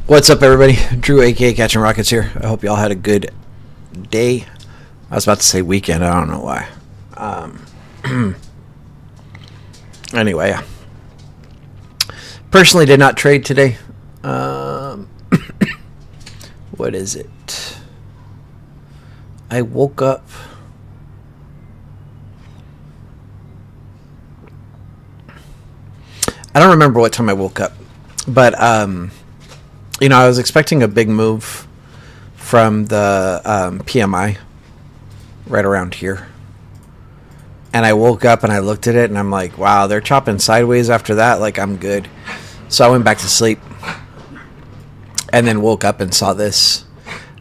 What's up, everybody? Drew, aka Catching Rockets here. I hope y'all had a good day. I was about to say weekend. I don't know why. Anyway, yeah. Personally, did not trade today. What is it? I woke up. I don't remember what time I woke up, but you know, I was expecting a big move from the PMI right around here. And I woke up and I looked at it and I'm like, wow, they're chopping sideways after that. Like, I'm good. So I went back to sleep and then woke up and saw this.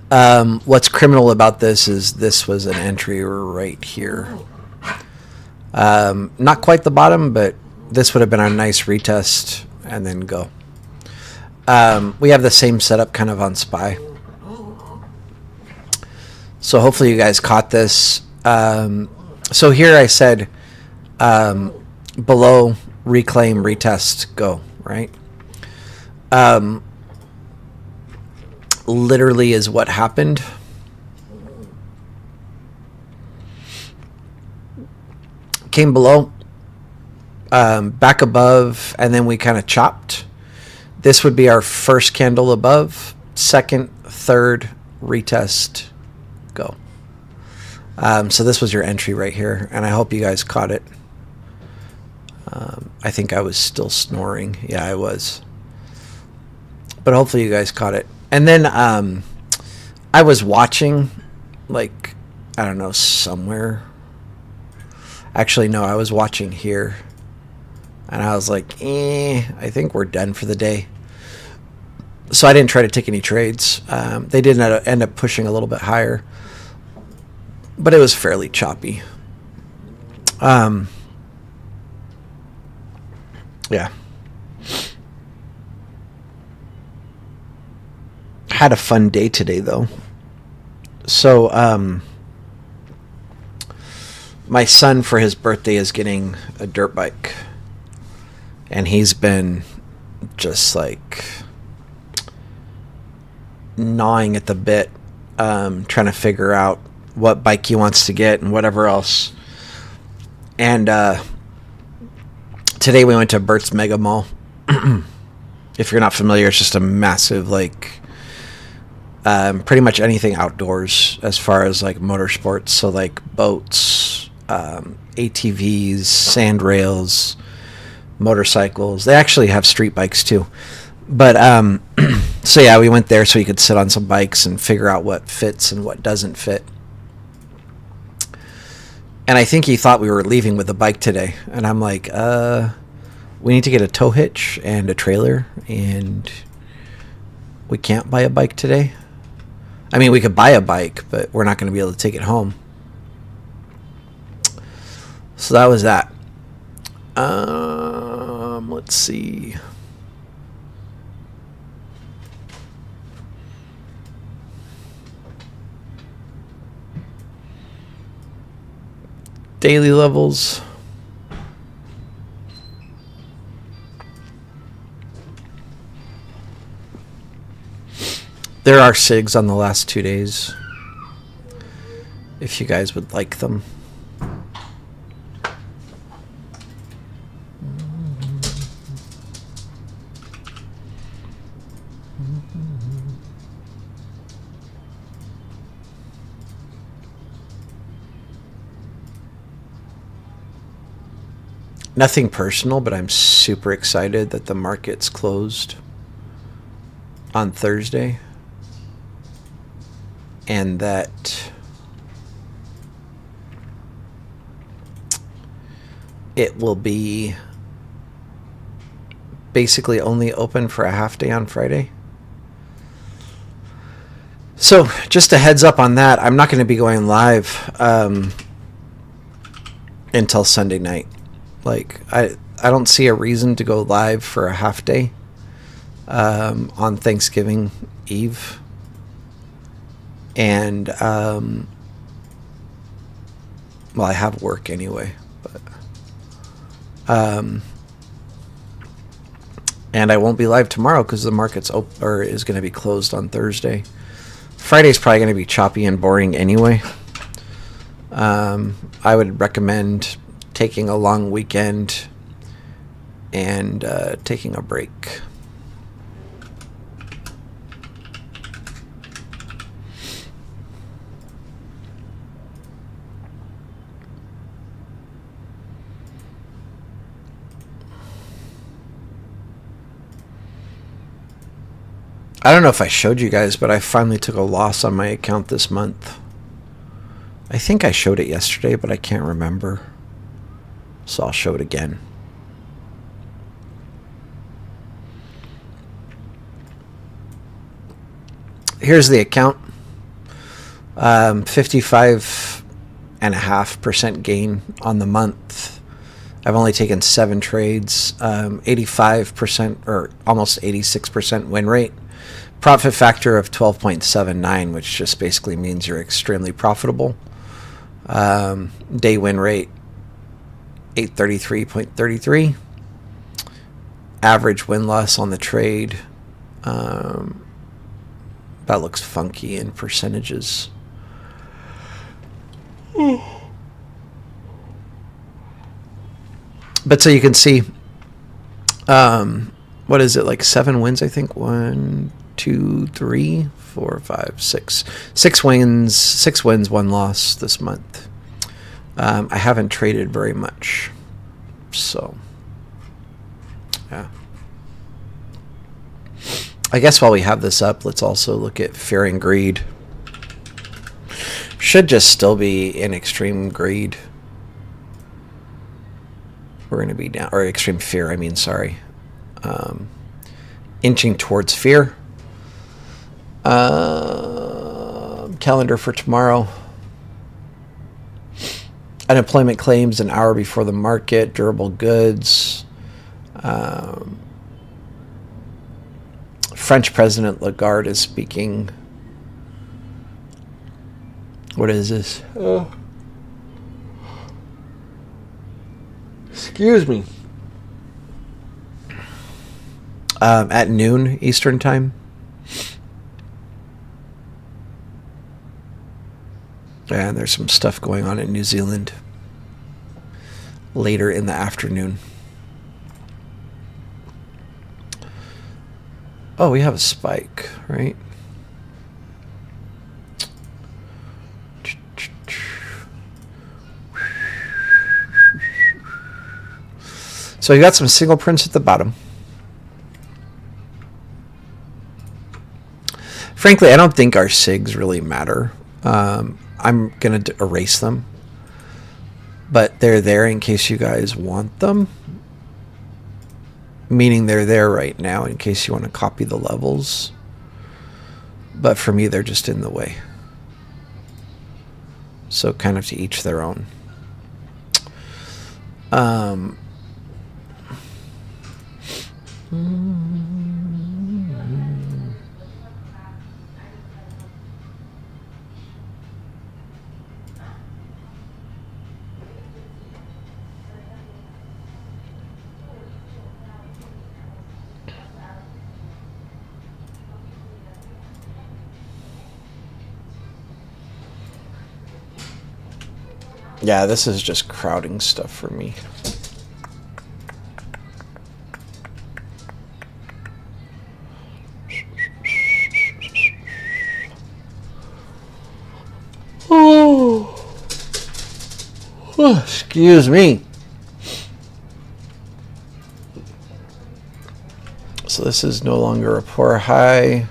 What's criminal about this is this was an entry right here. Not quite the bottom, but this would have been a nice retest and then go. We have the same setup kind of on SPY. So hopefully you guys caught this. So here I said below reclaim, retest, go, right? Literally is what happened. Came below, back above, and then we kind of chopped. This would be our first candle above, second, third, retest, go. So this was your entry right here, and I hope you guys caught it. I think I was still snoring. Yeah, I was. But hopefully you guys caught it. And then I was watching, like, I don't know, somewhere. Actually, no, I was watching here. And I was like, I think we're done for the day. So I didn't try to take any trades. They did end up pushing a little bit higher. But it was fairly choppy. Yeah. Had a fun day today, though. So, my son, for his birthday, is getting a dirt bike. And he's been just like gnawing at the bit, trying to figure out what bike he wants to get and whatever else. And today we went to Bert's Mega Mall. If you're not familiar, it's just a massive, like, pretty much anything outdoors as far as like motorsports. So like boats, ATVs, sand rails, motorcycles. They actually have street bikes too. But so yeah, we went there so he could sit on some bikes and figure out what fits and what doesn't fit. And I think he thought we were leaving with the bike today. And I'm like, we need to get a tow hitch and a trailer, and we can't buy a bike today. I mean, we could buy a bike, but we're not going to be able to take it home. So that was that. Let's see. Daily levels. There are SIGs on the last 2 days, if you guys would like them. Nothing personal, but I'm super excited that the market's closed on Thursday. And that it will be basically only open for a half day on Friday. So just a heads up on that. I'm not going to be going live until Sunday night. Like, I don't see a reason to go live for a half day on Thanksgiving Eve. And well, I have work anyway, but And I won't be live tomorrow because the market's or is going to be closed on Thursday. Friday's probably going to be choppy and boring anyway. I would recommend taking a long weekend and taking a break. I don't know if I showed you guys, but I finally took a loss on my account this month. I think I showed it yesterday, but I can't remember. So I'll show it again. Here's the account. 55.5% gain on the month. I've only taken 7 trades. 85% or almost 86% win rate. Profit factor of 12.79, which just basically means you're extremely profitable. Day win rate 833.33. Average win-loss on the trade. That looks funky in percentages. But so you can see, what is it, like 7 wins, I think? 1, 2, 3, 4, 5, 6. 6 wins, 6 wins, 1 loss this month. I haven't traded very much. So, yeah. I guess while we have this up, let's also look at fear and greed. Should just still be in extreme greed. We're going to be down, or extreme fear, I mean, sorry. Inching towards fear. Calendar for tomorrow. Unemployment claims an hour before the market. Durable goods. French President Lagarde is speaking. What is this? Excuse me. At noon Eastern time. And there's some stuff going on in New Zealand later in the afternoon. Oh, we have a spike, right? So you got some single prints at the bottom. Frankly, I don't think our SIGs really matter. I'm going to erase them. But they're there in case you guys want them. Meaning they're there right now in case you want to copy the levels. But for me, they're just in the way. So kind of to each their own. Yeah, this is just crowding stuff for me. Oh, excuse me. So this is no longer a poor high.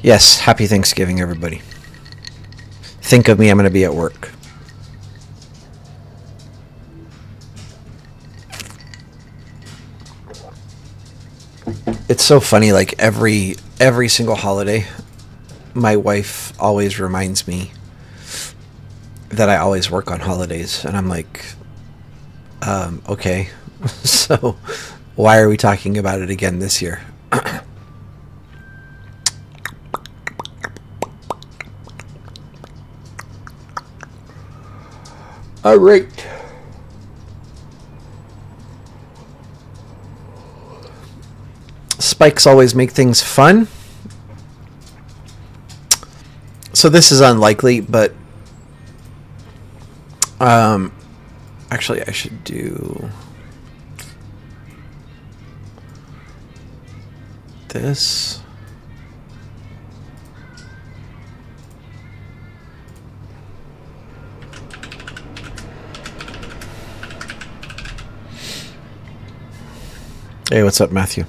Yes, happy Thanksgiving, everybody. Think of me, I'm going to be at work. It's so funny, like every single holiday, my wife always reminds me that I always work on holidays. And I'm like, okay, so why are we talking about it again this year? All right. Spikes always make things fun. So this is unlikely, but actually I should do this. Hey, what's up, Matthew?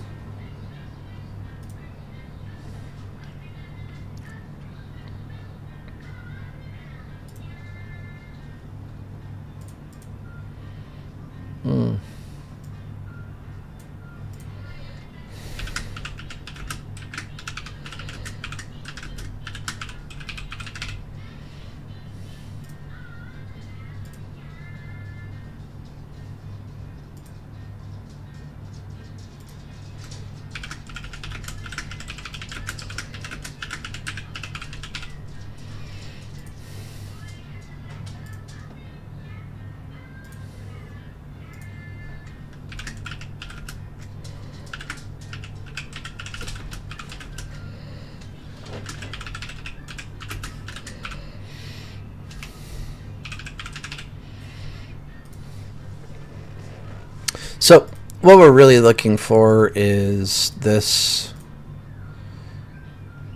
So what we're really looking for is this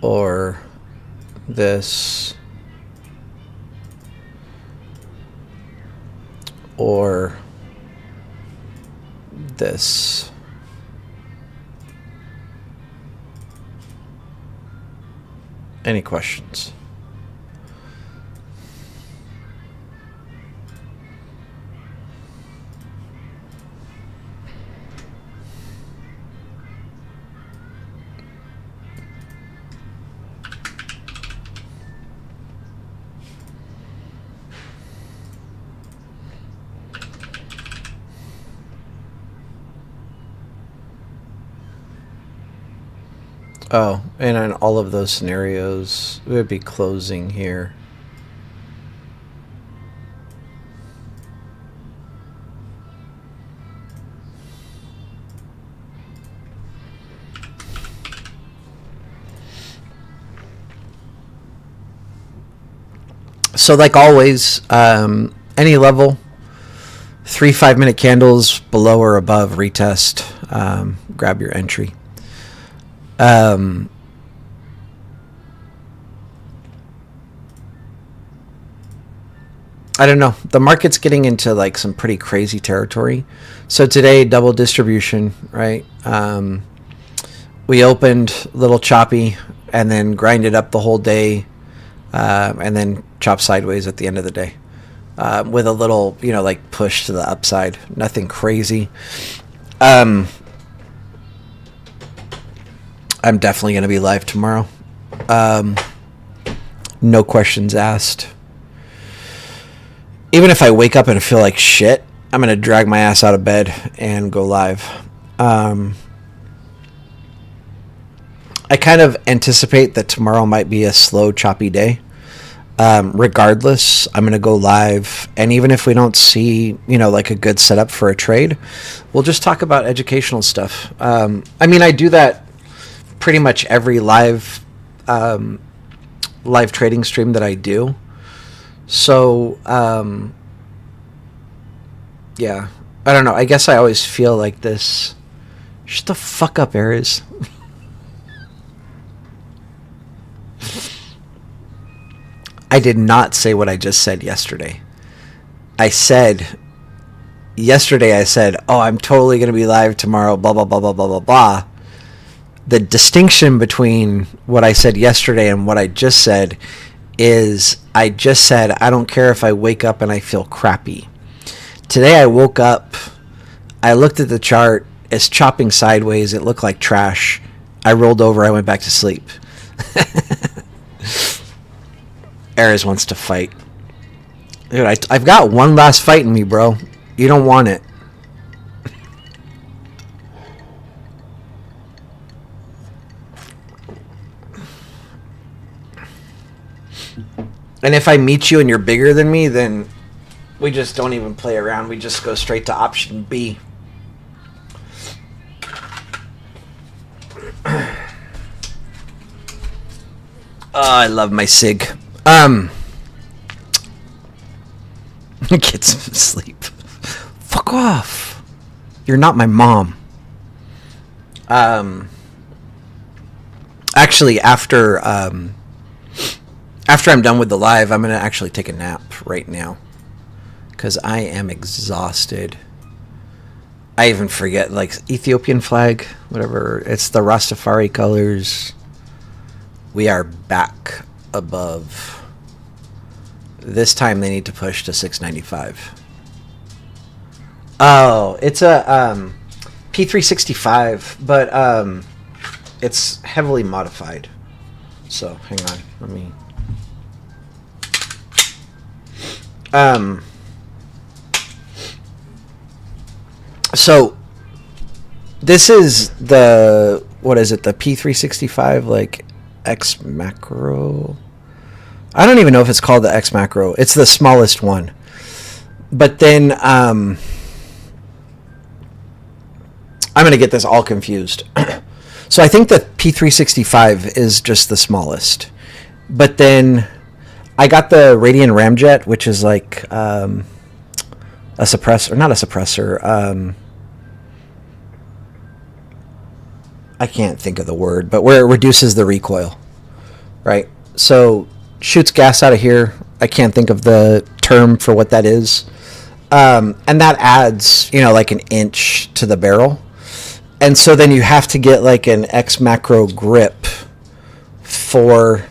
or this or this. Any questions? Oh, and in all of those scenarios, we would be closing here. So like always, any level, 3 5-minute candles below or above retest, grab your entry. I don't know. The market's getting into like some pretty crazy territory. So today, double distribution, right? We opened a little choppy and then grinded up the whole day, and then chop sideways at the end of the day, with a little, like push to the upside. Nothing crazy. I'm definitely going to be live tomorrow. No questions asked. Even if I wake up and feel like shit, I'm going to drag my ass out of bed and go live. I kind of anticipate that tomorrow might be a slow, choppy day. Regardless, I'm going to go live. And even if we don't see, like a good setup for a trade, we'll just talk about educational stuff. I do that pretty much every live trading stream that I do. So, yeah, I don't know. I guess I always feel like this. Shut the fuck up, Aries. I did not say what I just said yesterday. Yesterday I said, oh, I'm totally going to be live tomorrow, blah, blah, blah, blah, blah, blah, blah. The distinction between what I said yesterday and what I just said is I just said, I don't care if I wake up and I feel crappy. Today I woke up, I looked at the chart, it's chopping sideways, it looked like trash. I rolled over, I went back to sleep. Ares wants to fight. Dude, I've got one last fight in me, bro. You don't want it. And if I meet you and you're bigger than me, then We just don't even play around. We just go straight to option B. I love my SIG. Get some sleep. Fuck off. You're not my mom. Actually, after I'm done with the live, I'm gonna actually take a nap right now because I am exhausted. I even forget, like, Ethiopian flag, whatever. It's the Rastafari colors. We are back above. This time they need to push to 695. Oh, it's a P365, but it's heavily modified. So hang on, let me. So this is the, what is it? The P365 like X macro. I don't even know if it's called the X macro. It's the smallest one. But then I'm going to get this all confused. So I think the P365 is just the smallest. But then I got the Radeon Ramjet, which is like a suppressor, not a suppressor. I can't think of the word, but where it reduces the recoil, right? So shoots gas out of here. I can't think of the term for what that is. And that adds, like an inch to the barrel. And so then you have to get like an X macro grip for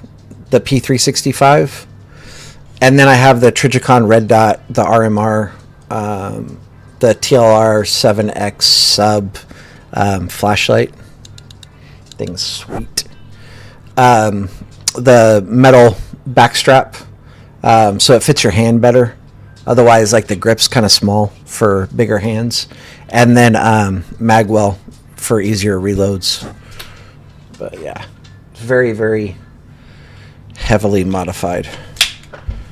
the P365. And then I have the Trijicon Red Dot, the RMR, the TLR 7X sub flashlight. Thing's sweet. The metal backstrap, so it fits your hand better. Otherwise, like, the grip's kind of small for bigger hands. And then magwell for easier reloads. But yeah, very, very heavily modified.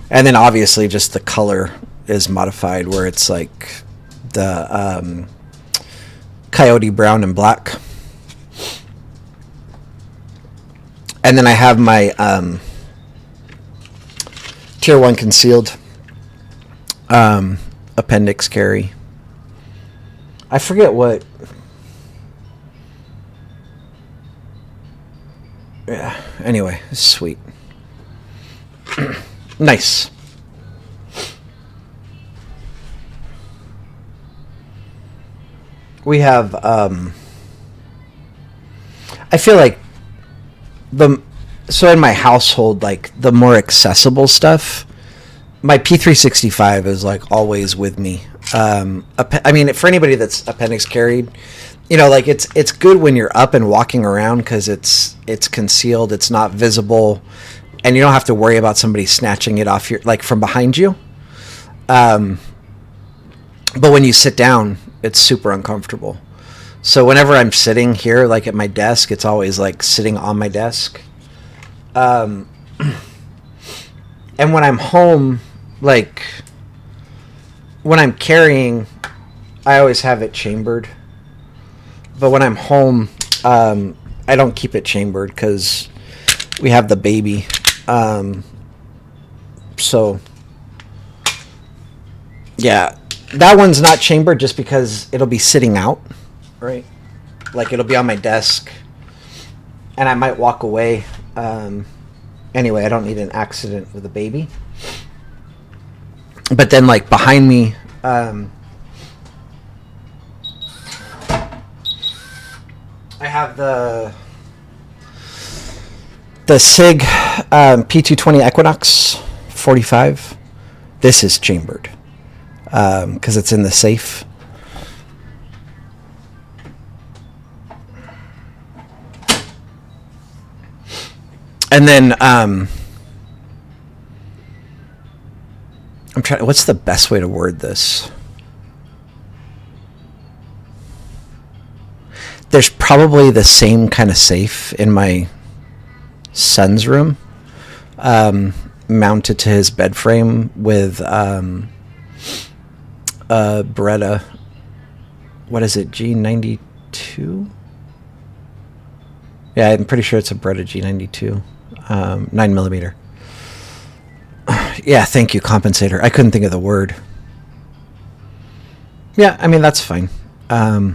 And then obviously just the color is modified, where it's like the coyote brown and black. And then I have my Tier 1 concealed appendix carry. I forget what. Yeah, anyway, sweet. Nice. We have, I feel like so in my household, like, the more accessible stuff, my P365 is like always with me. I mean, for anybody that's appendix carried, like, it's good when you're up and walking around because it's concealed, it's not visible, and you don't have to worry about somebody snatching it off from behind you. But when you sit down, it's super uncomfortable. So whenever I'm sitting here, like, at my desk, it's always like sitting on my desk. And when I'm home, like, when I'm carrying, I always have it chambered. But when I'm home, I don't keep it chambered because we have the baby. So, yeah, that one's not chambered just because it'll be sitting out, right? Like, it'll be on my desk, and I might walk away. Anyway, I don't need an accident with a baby. But then, like, behind me, I have the SIG P220 Equinox 45. This is chambered because it's in the safe. And then I'm trying. What's the best way to word this? There's probably the same kind of safe in my son's room, mounted to his bed frame with Beretta. What is it? G92? Yeah, I'm pretty sure it's a Beretta G92. 9mm. Yeah, thank you, compensator. I couldn't think of the word. Yeah, I mean, that's fine. I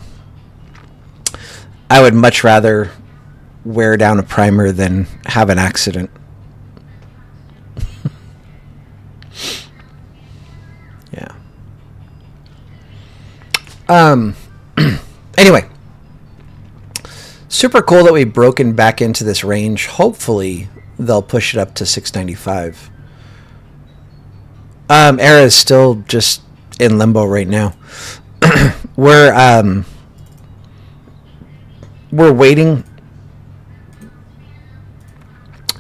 would much rather wear down a primer than have an accident. Yeah. Anyway. Super cool that we've broken back into this range. Hopefully, they'll push it up to 695. Era is still just in limbo right now. We're waiting.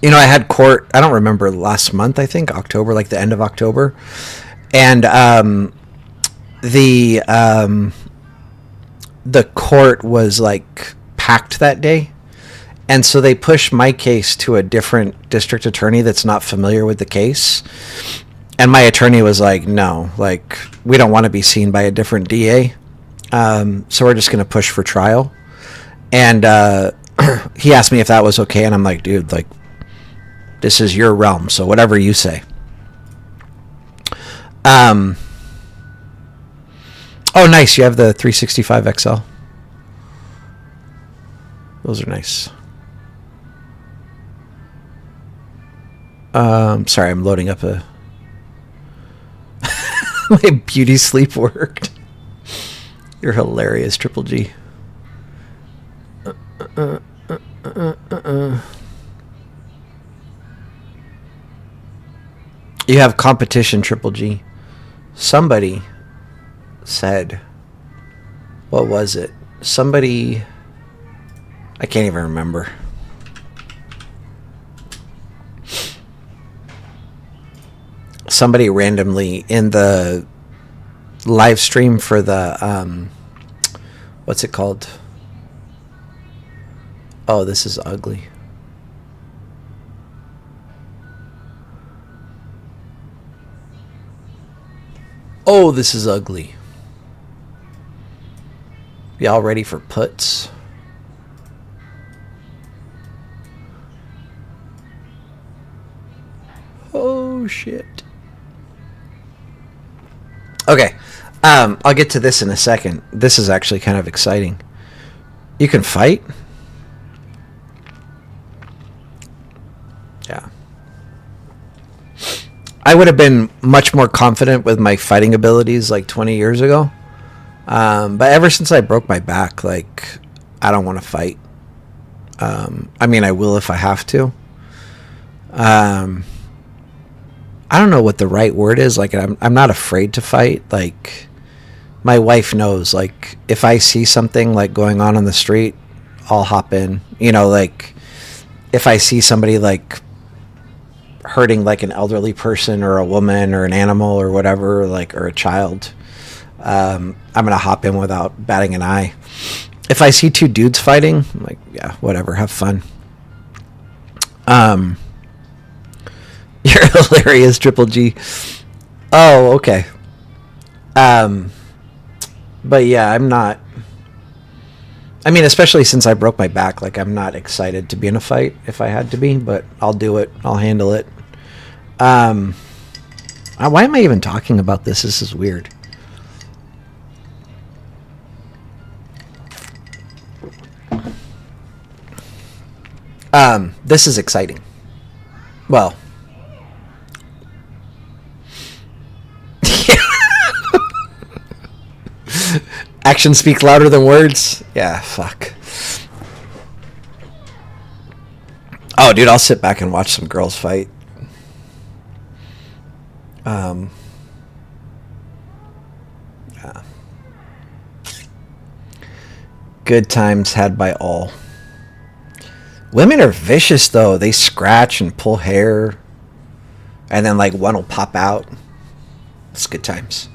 You know, I had court. I don't remember, last month. I think October, like the end of October, and the court was like packed that day, and so they pushed my case to a different district attorney that's not familiar with the case. And my attorney was like, no, like, we don't want to be seen by a different DA, so we're just going to push for trial. And he asked me if that was okay, and I'm like, dude, like, this is your realm, so whatever you say. Oh, nice, you have the 365 XL. Those are nice. Sorry, I'm loading up a... My beauty sleep worked. You're hilarious, Triple G. You have competition, Triple G. Somebody said... What was it? Somebody... I can't even remember. Somebody randomly in the live stream for the what's it called? Oh, this is ugly. Oh, this is ugly. Y'all ready for puts? Oh shit. Okay, I'll get to this in a second. This is actually kind of exciting. You can fight? Yeah. I would have been much more confident with my fighting abilities like 20 years ago. But ever since I broke my back, like, I don't want to fight. I mean, I will if I have to. I don't know what the right word is. Like, I'm not afraid to fight. Like, my wife knows, like, if I see something like going on the street, I'll hop in. You know, like, if I see somebody like hurting like an elderly person or a woman or an animal or whatever, like, or a child, I'm gonna hop in without batting an eye. If I see two dudes fighting, I'm like, yeah, whatever, have fun. You're hilarious, Triple G. Oh, okay. But yeah, I'm not... I mean, especially since I broke my back, like, I'm not excited to be in a fight if I had to be, but I'll do it. I'll handle it. Why am I even talking about this? This is weird. This is exciting. Well... Actions speak louder than words. Yeah, fuck. Oh, dude, I'll sit back and watch some girls fight. Yeah. Good times had by all. Women are vicious, though. They scratch and pull hair, and then, like, one will pop out. It's good times.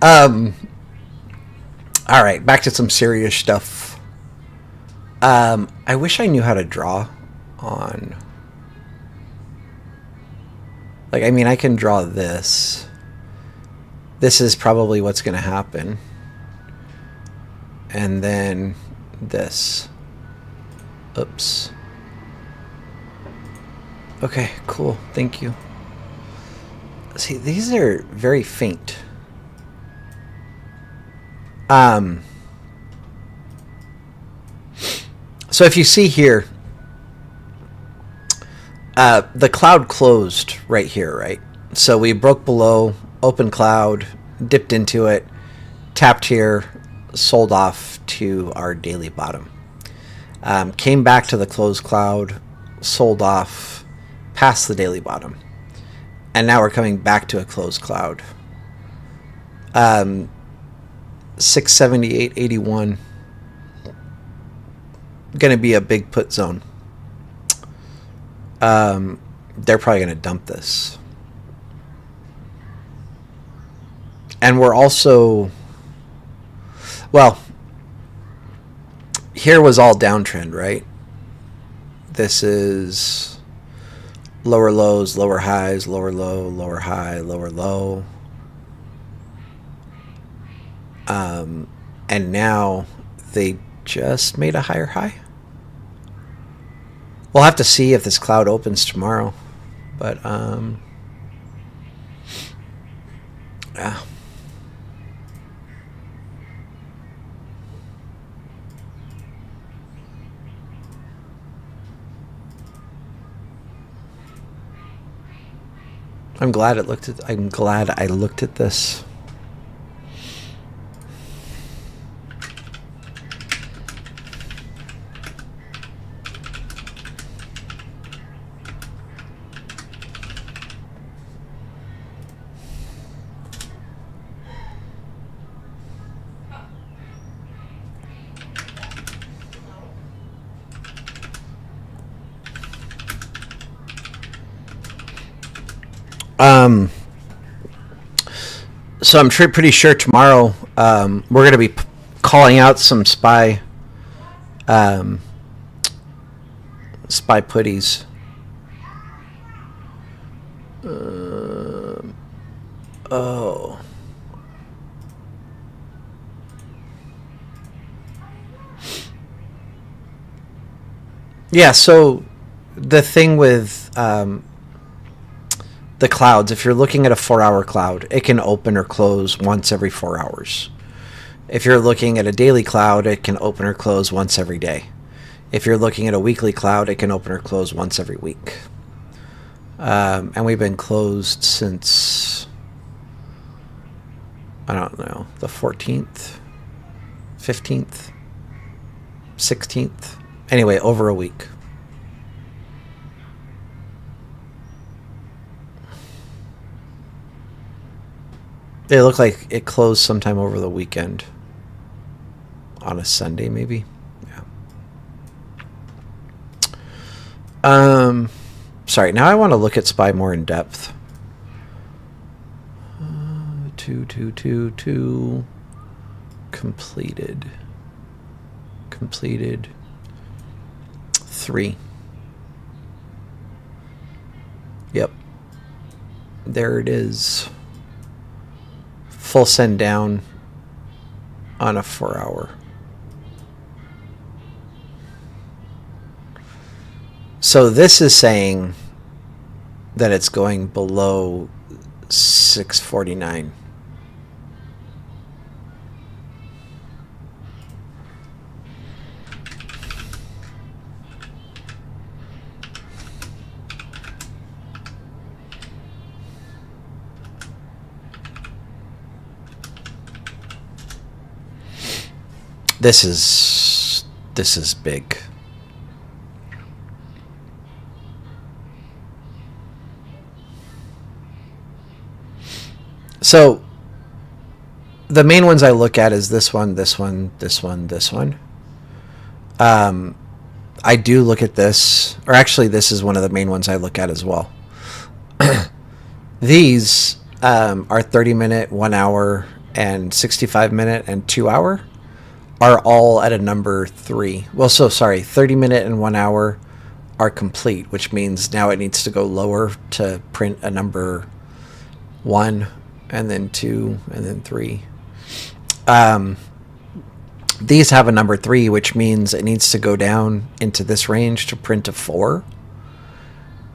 All right, back to some serious stuff. I wish I knew how to draw on... Like, I mean, I can draw this. This is probably what's going to happen. And then this. Oops. Okay, cool. Thank you. See, these are very faint. So if you see here, the cloud closed right here, right? So we broke below, open cloud, dipped into it, tapped here, sold off to our daily bottom. Came back to the closed cloud, sold off past the daily bottom. And now we're coming back to a closed cloud. 678.81. Going to be a big put zone. They're probably going to dump this. And we're also, well, here was all downtrend, right? This is lower lows, lower highs, lower low, lower high, lower low. And now they just made a higher high. We'll have to see if this cloud opens tomorrow. But, yeah. I'm glad I looked at this. So I'm pretty sure tomorrow we're going to be calling out some SPY putties. Oh. Yeah, so the thing with the clouds, if you're looking at a 4-hour cloud, it can open or close once every 4 hours. If you're looking at a daily cloud, it can open or close once every day. If you're looking at a weekly cloud, it can open or close once every week. And we've been closed since, I don't know, the 14th, 15th, 16th. Anyway, over a week. It looked like it closed sometime over the weekend. On a Sunday, maybe. Yeah. Sorry, now I want to look at SPY more in depth. 2. Completed. 3. Yep. There it is. Full send down on a 4-hour. So this is saying that it's going below 649. This is big. So the main ones I look at is this one, this one, this one, this one. I do look at this, or actually this is one of the main ones I look at as well. These are 30-minute, 1 hour, and 65-minute and 2 hour. Are all at a number 3. Well, so sorry, 30-minute and 1 hour are complete, which means now it needs to go lower to print a number 1, and then 2, and then 3. These have a number 3, which means it needs to go down into this range to print a 4.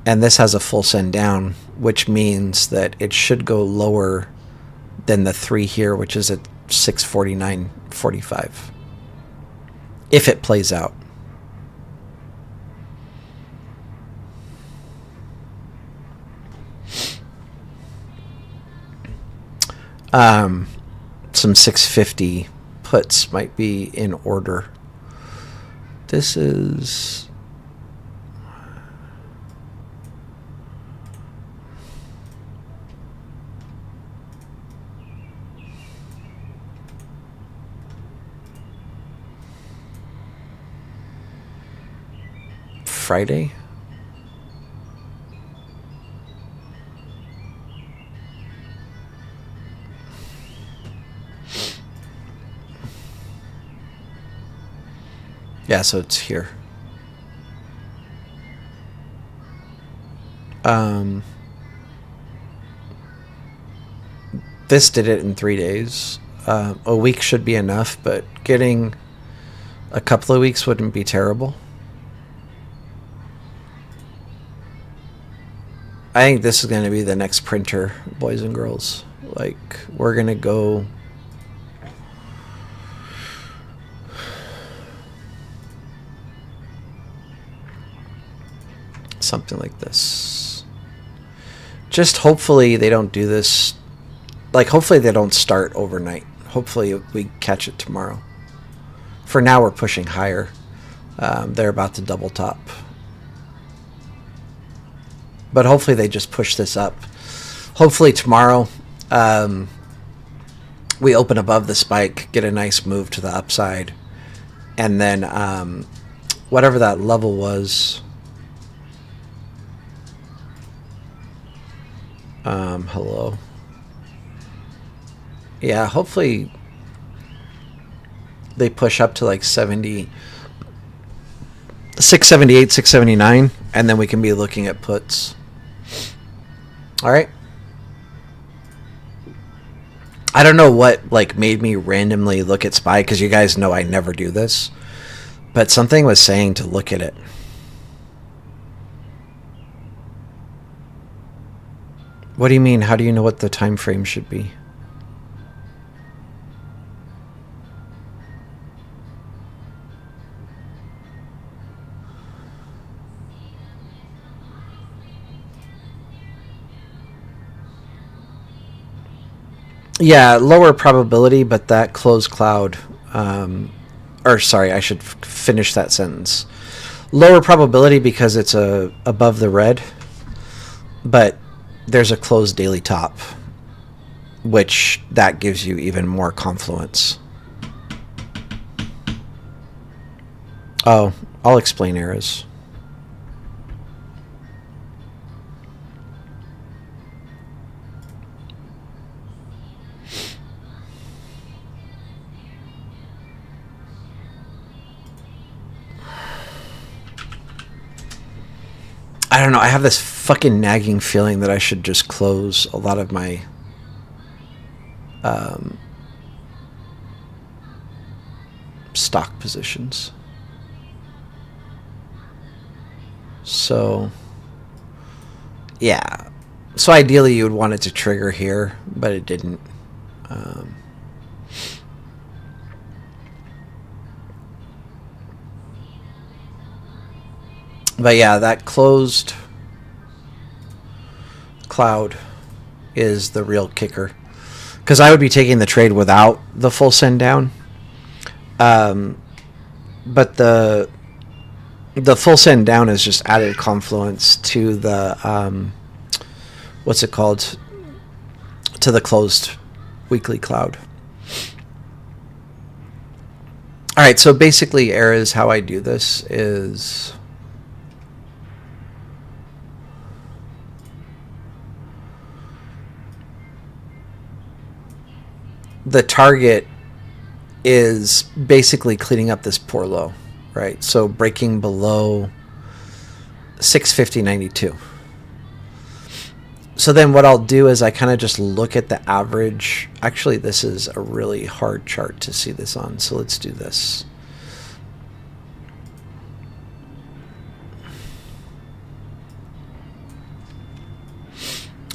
And this has a full send down, which means that it should go lower than the 3 here, which is at 649.45. If it plays out. Some 650 puts might be in order. This is Friday. Yeah, so it's here. This did it in 3 days. A week should be enough, but getting a couple of weeks wouldn't be terrible. I think this is going to be the next printer, boys and girls. Like, we're going to go... something like this. Just hopefully they don't do this. Like, hopefully they don't start overnight. Hopefully we catch it tomorrow. For now, we're pushing higher. They're about to double top. But hopefully they just push this up. Hopefully tomorrow we open above the spike, get a nice move to the upside. And then whatever that level was... hello. Yeah, hopefully they push up to like 70, 678, 679, and then we can be looking at puts. All right. I don't know what like made me randomly look at SPY, because you guys know I never do this, but something was saying to look at it. What do you mean? How do you know what the time frame should be? Yeah, lower probability, but that closed cloud, or sorry, I should finish that sentence. Lower probability because it's above the red, but there's a closed daily top, which that gives you even more confluence. Oh, I'll explain errors. I don't know. I have this fucking nagging feeling that I should just close a lot of my stock positions. So, yeah. So ideally you would want it to trigger here, but it didn't. But yeah, that closed cloud is the real kicker. Because I would be taking the trade without the full send down. But the full send down is just added confluence to the, what's it called? To the closed weekly cloud. All right, so basically, errors, how I do this is... the target is basically cleaning up this poor low, right? So breaking below 650.92. So then what I'll do is I kind of just look at the average. Actually, this is a really hard chart to see this on, so let's do this.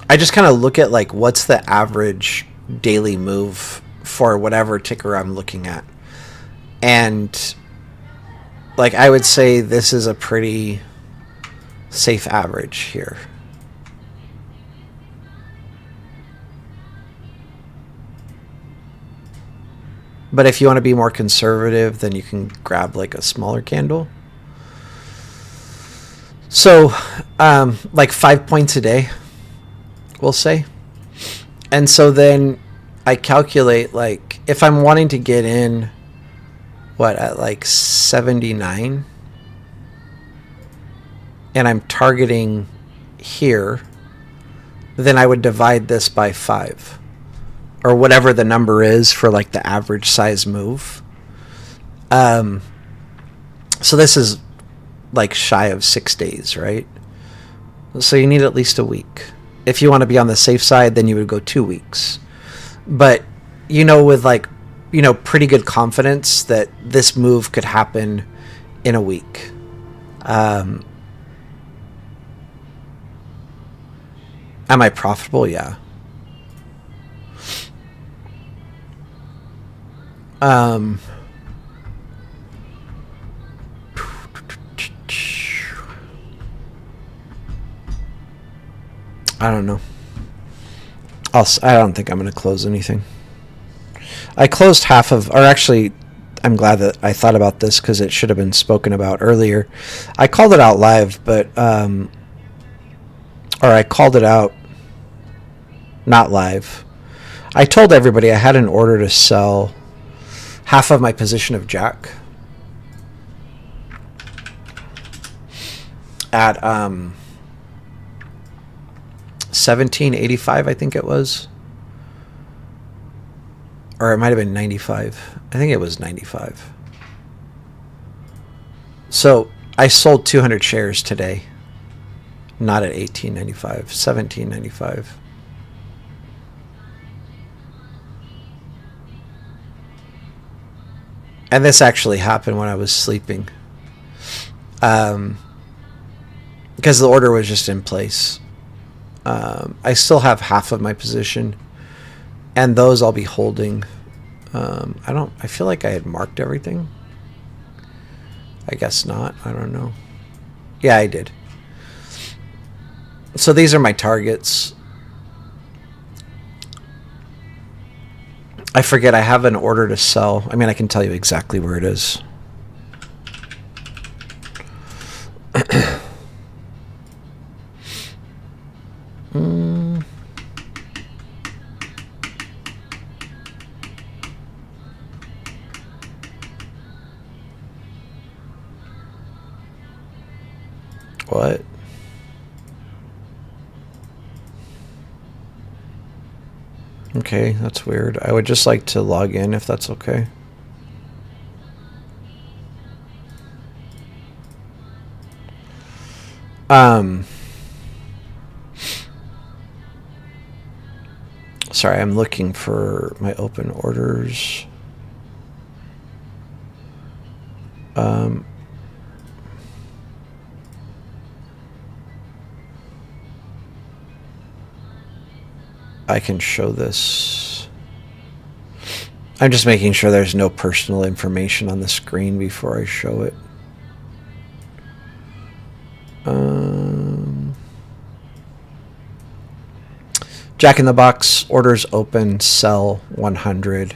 I just kind of look at like what's the average daily move for whatever ticker I'm looking at. And like I would say this is a pretty safe average here. But if you want to be more conservative, then you can grab like a smaller candle. So like 5 points a day, we'll say. And so then I calculate like if I'm wanting to get in at like 79 and I'm targeting here, then I would divide this by 5 or whatever the number is for like the average size move. So this is like shy of 6 days, right? So you need at least a week. If you want to be on the safe side, then you would go 2 weeks. But, with like, pretty good confidence that this move could happen in a week. Am I profitable? Yeah. I don't know. I don't think I'm going to close anything. I closed half of, or actually, I'm glad that I thought about this because it should have been spoken about earlier. I called it out live, but, or I called it out not live. I told everybody I had an order to sell half of my position of Jack at 1785, I think it was, or it might have been 95. I think it was 95. So I sold 200 shares today, not at 1895, 1795. And this actually happened when I was sleeping, because the order was just in place. I still have half of my position, and those I'll be holding. I feel like I had marked everything. I guess not. I don't know. Yeah, I did. So these are my targets. I forget I have an order to sell. I mean, I can tell you exactly where it is. What? Okay, that's weird. I would just like to log in if that's okay. Sorry, I'm looking for my open orders. I can show this. I'm just making sure there's no personal information on the screen before I show it. Jack in the Box orders open, sell 100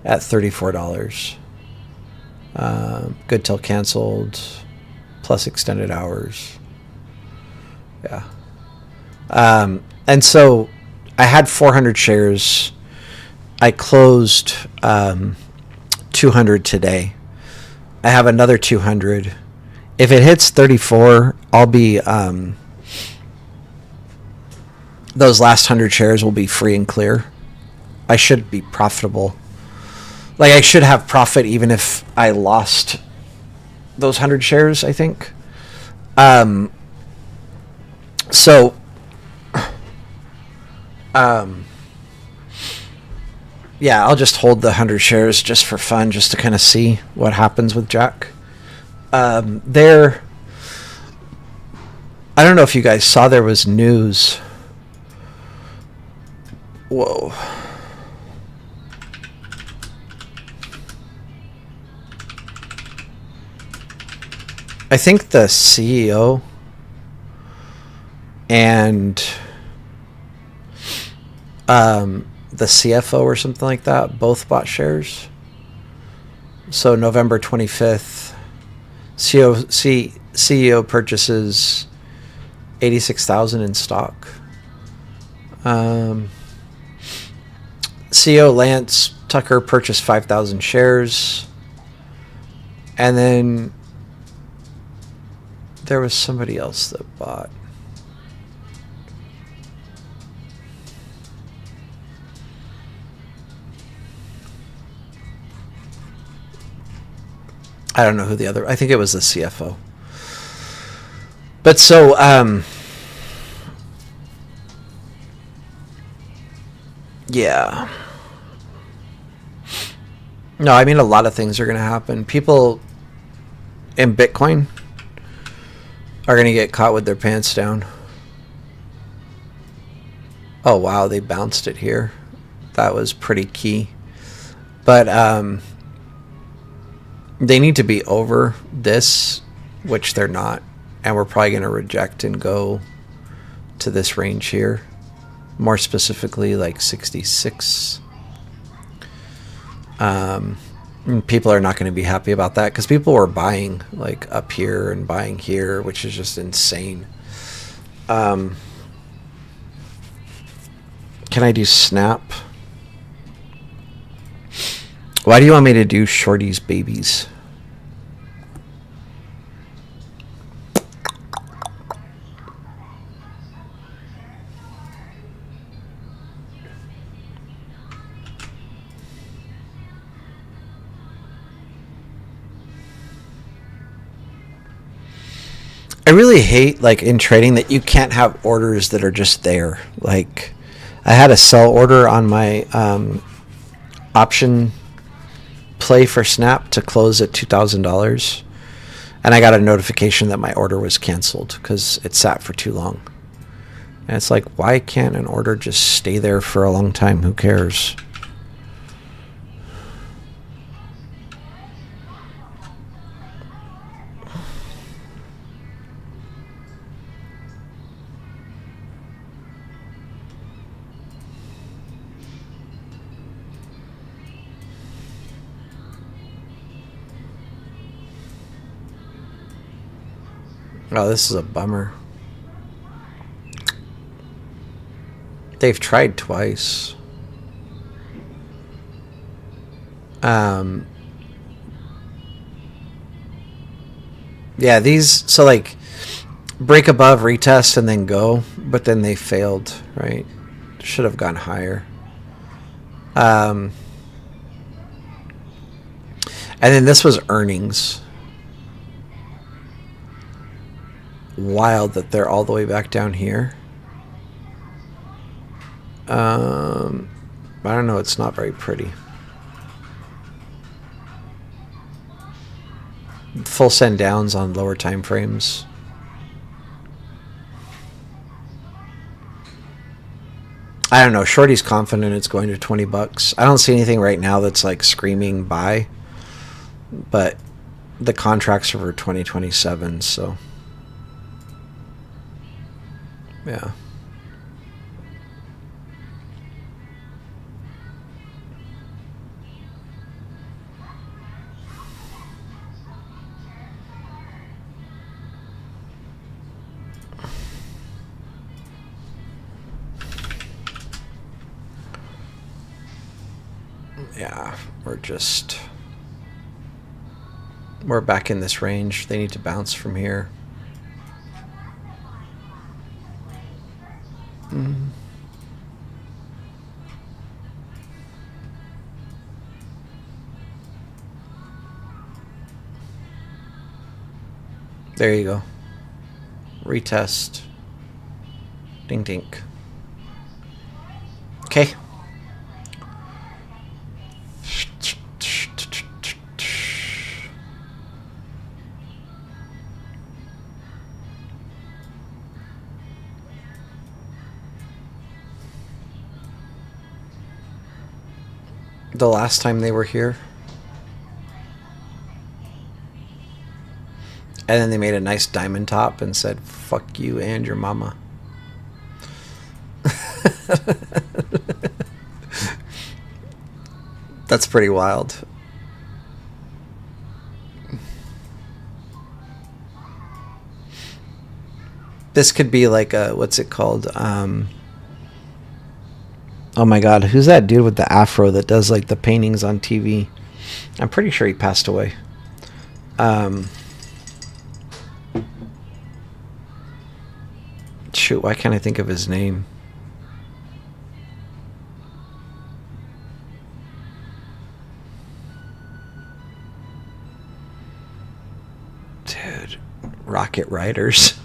at $34. Good till canceled, plus extended hours. Yeah. And so I had 400 shares. I closed 200 today. I have another 200. If it hits 34, I'll be those last 100 shares will be free and clear. I should be profitable. Like I should have profit even if I lost those 100 shares, I think. So Um, yeah, I'll just hold the 100 shares just for fun, just to kind of see what happens with Jack. There, I don't know if you guys saw, there was news. Whoa. I think the CEO and the CFO or something like that both bought shares. So November 25th, CEO purchases 86,000 in stock. CEO Lance Tucker purchased 5,000 shares. And then there was somebody else that bought. I don't know who the other, I think it was the CFO. But so, yeah. No, I mean, a lot of things are going to happen. People in Bitcoin are going to get caught with their pants down. Oh, wow, they bounced it here. That was pretty key. But they need to be over this, which they're not. And we're probably going to reject and go to this range here. More specifically, like 66. People are not going to be happy about that because people were buying like up here and buying here, which is just insane. Can I do Snap? Why do you want me to do Shorty's babies? I really hate, like, in trading that you can't have orders that are just there. Like, I had a sell order on my option play for Snap to close at $2,000, and I got a notification that my order was canceled because it sat for too long. And it's like, why can't an order just stay there for a long time? Who cares? Oh, this is a bummer. They've tried twice. Yeah, these, so like break above, retest, and then go, but then they failed, right? Should have gone higher. And then this was earnings. Wild that they're all the way back down here. I don't know, it's not very pretty. Full send downs on lower time frames. I don't know, Shorty's confident it's going to $20. I don't see anything right now that's like screaming buy, but the contracts are for 2027, so yeah. Yeah, we're back in this range. They need to bounce from here. There you go. Retest. Ding dink. Okay. The last time they were here. And then they made a nice diamond top and said, fuck you and your mama. That's pretty wild. This could be like a, what's it called? Oh my god, who's that dude with the afro that does like the paintings on TV? I'm pretty sure he passed away. Shoot, why can't I think of his name? Dude, Rocket Riders.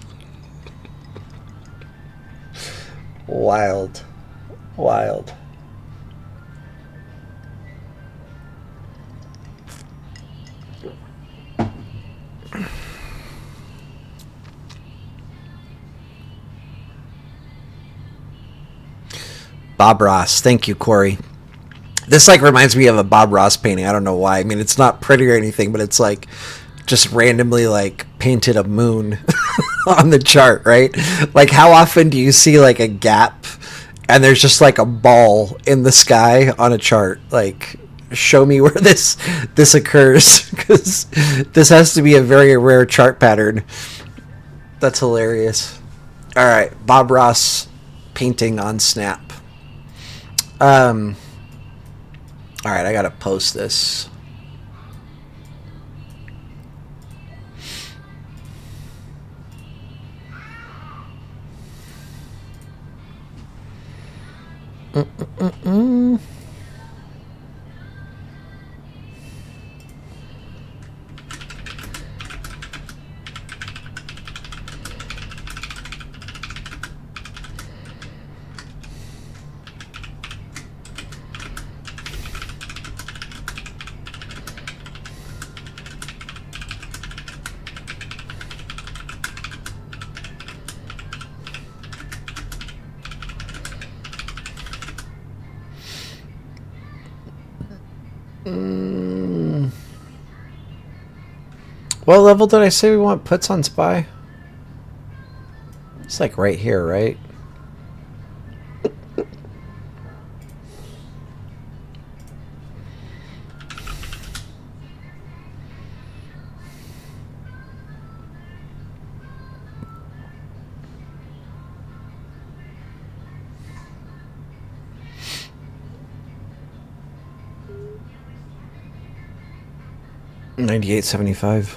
Wild. Wild. Bob Ross. Thank you, Corey. This like reminds me of a Bob Ross painting. I don't know why. I mean, it's not pretty or anything, but it's like just randomly like painted a moon on the chart, right? Like how often do you see like a gap and there's just like a ball in the sky on a chart? Like show me where this occurs, because this has to be a very rare chart pattern. That's hilarious. All right, Bob Ross painting on Snap. All right, I gotta post this. What level did I say we want puts on Spy? It's like right here, right? $98.75.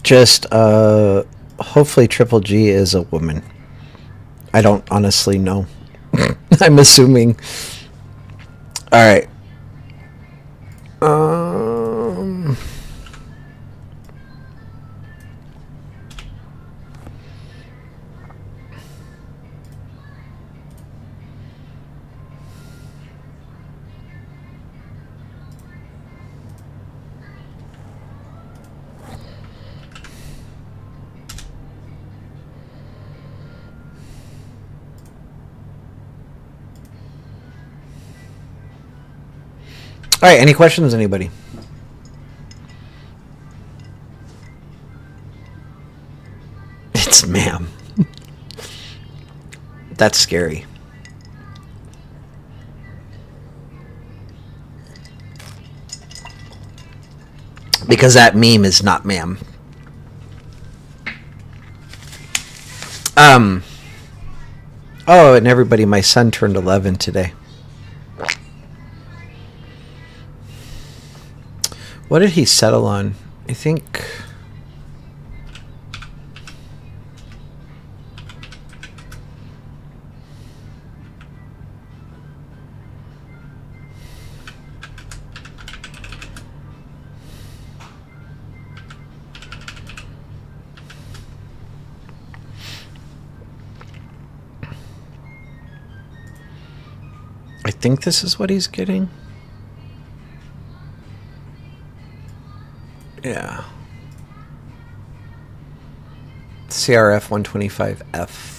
Just hopefully Triple G is a woman. I don't honestly know. I'm assuming. All right. All right, any questions, anybody? It's ma'am. That's scary. Because that meme is not ma'am. Oh, and everybody, my son turned 11 today. What did he settle on? I think... I think this is what he's getting. Yeah. CRF 125F.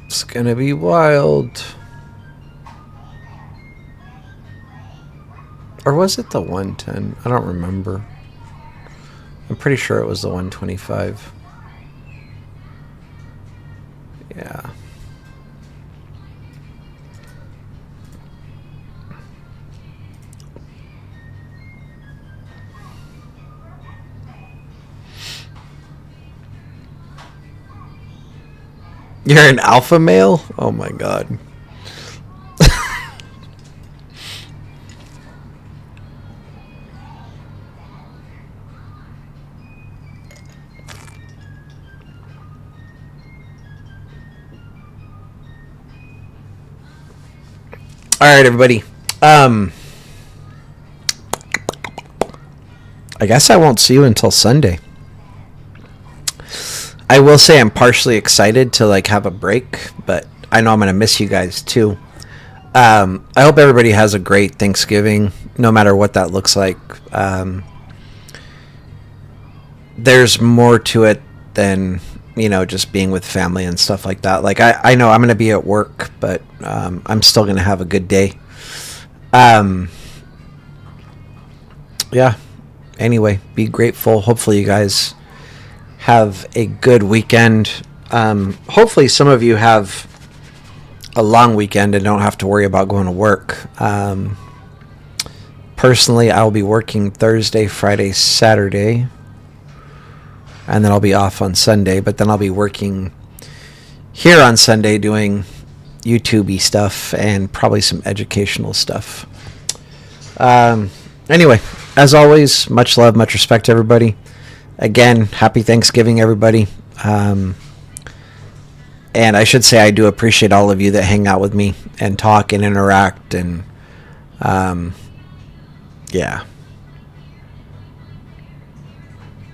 It's gonna be wild. Or was it the 110? I don't remember. I'm pretty sure it was the 125. Yeah. You're an alpha male? Oh my god. All right, everybody. I guess I won't see you until Sunday. I will say I'm partially excited to like have a break, but I know I'm gonna miss you guys too. I hope everybody has a great Thanksgiving, no matter what that looks like. There's more to it than, you know, just being with family and stuff like that. Like I know I'm gonna be at work, but I'm still gonna have a good day. Yeah. Anyway, be grateful. Hopefully you guys have a good weekend. Hopefully some of you have a long weekend and don't have to worry about going to work. Personally, I'll be working Thursday, Friday, Saturday, and then I'll be off on Sunday, but then I'll be working here on Sunday doing YouTube-y stuff and probably some educational stuff. Anyway, as always, much love, much respect to everybody. Again, happy Thanksgiving, everybody. And I should say I do appreciate all of you that hang out with me and talk and interact. And yeah.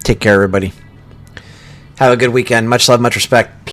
Take care, everybody. Have a good weekend. Much love, much respect.